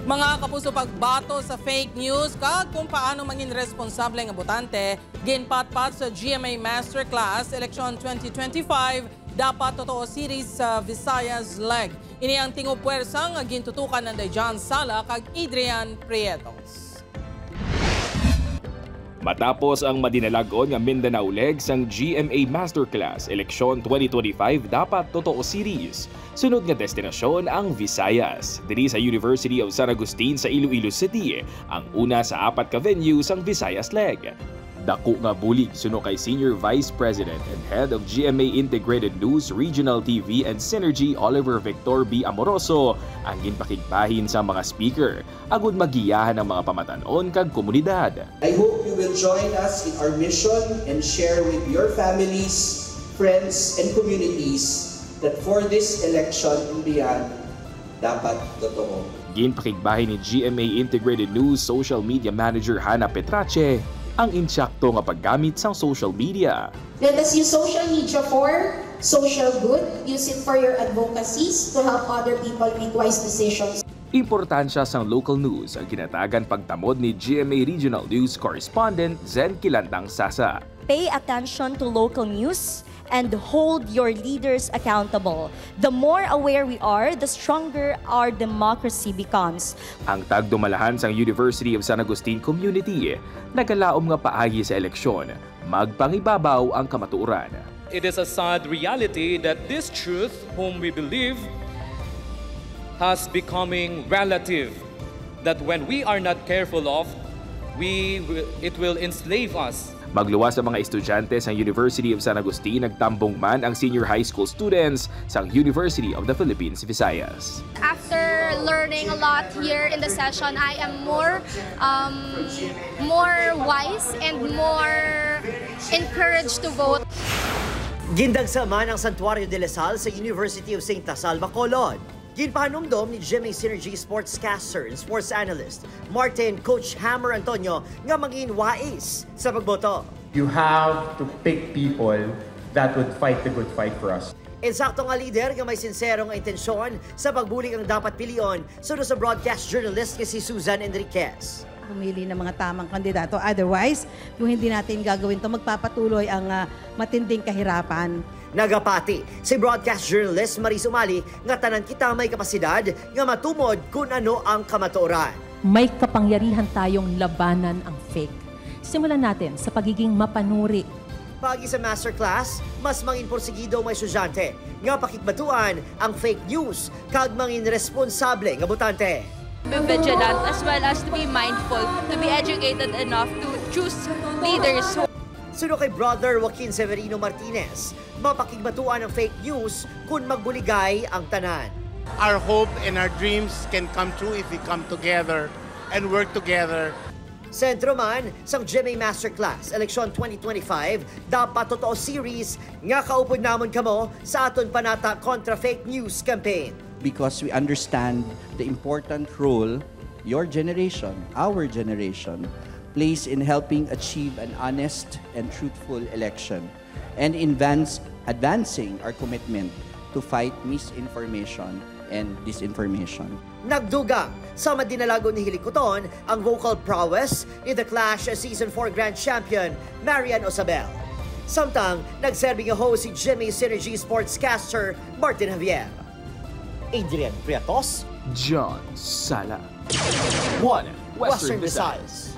Mga kapuso, pagbato sa fake news kag kung paano mangin responsable nga botante, ginpatpat sa GMA Masterclass Eleksyon 2025 Dapat Totoo series sa Visayas leg. Ini ang tingog puwersa nga gintutukan ng John Sala kag Adrian Prietos. Matapos ang madinalagon nga Mindanao leg sang GMA Masterclass Eleksyon 2025 Dapat Totoo series, sunod nga destinasyon ang Visayas. Diri sa University of San Agustin sa Iloilo City, ang una sa 4 ka venues ang Visayas leg. Dako nga bulig suno kay Senior Vice President and Head of GMA Integrated News, Regional TV and Synergy Oliver Victor B. Amoroso ang ginpakigbahin sa mga speaker agud magiyahan ang mga pamatanon kag komunidad. I hope you will join us in our mission and share with your families, friends and communities that for this election and beyond, dapat totoo. Ginpakigbahin ni GMA Integrated News Social Media Manager Hana Petrache ang insakto nga paggamit sa social media. Let us use social media for social good. Use it for your advocacies to help other people make wise decisions. Importansya sang local news ang kinatagan pagtamod ni GMA Regional News Correspondent Zen Kilantang Sasa. Pay attention to local news and hold your leaders accountable. The more aware we are, the stronger our democracy becomes. Ang tagdumalahan sang University of San Agustin Community, nagalaom nga paagi sa eleksyon, magpangibabaw ang kamatuoran. It is a sad reality that this truth, whom we believe, has becoming relative. That when we are not careful of, it will enslave us. Magluwas sa mga estudyante sa University of San Agustin, nagtambong man ang senior high school students sa University of the Philippines, Visayas. After learning a lot here in the session, I am more wise and more encouraged to vote. Gindagsa man ang Santuario de la Salle sa University of St. Tasal, Bacolod. Ginpahanumdom ni GMA Synergy Sportscaster and Sports Analyst Martin Coach Hammer Antonio nga maging wais sa pagboto. You have to pick people that would fight the good fight for us. Insakto nga leader nga may sinserong intensyon sa pagbulig ang dapat piliyon sunod sa broadcast journalist nga si Susan Enriquez. Pumili ng mga tamang kandidato. Otherwise, kung hindi natin gagawin ito, magpapatuloy ang matinding kahirapan. Nagapati si broadcast journalist Marie Sumali nga tanan kita may kapasidad nga matumod kung ano ang kamatuoran. May kapangyarihan tayong labanan ang fake. Simulan natin sa pagiging mapanuri. Pagi sa masterclass, mas mangin porsigido may estudyante nga pakikbatuan ang fake news kag mangin responsable nga botante. Be vigilant as well as to be mindful, to be educated enough to choose leaders. Suno kay Brother Joaquin Severino Martinez, mapakigbatuan ang fake news kung magbuligay ang tanan. Our hope and our dreams can come true if we come together and work together. Sentro man sang GMA Masterclass Eleksyon 2025 Dapat Totoo series nga kaupod namon kamo sa aton panata kontra fake news campaign. Because we understand the important role your generation, our generation, plays in helping achieve an honest and truthful election and in advancing our commitment to fight misinformation and disinformation. Nagdugang sa madinalago ni Hilikuton ang vocal prowess ni The Clash Season 4 Grand Champion Marian Osabel. Samtang nagserbing host si GMA Synergy Sportscaster Martin Javier. Adrian Prietos, John Sala, One Western Visayas.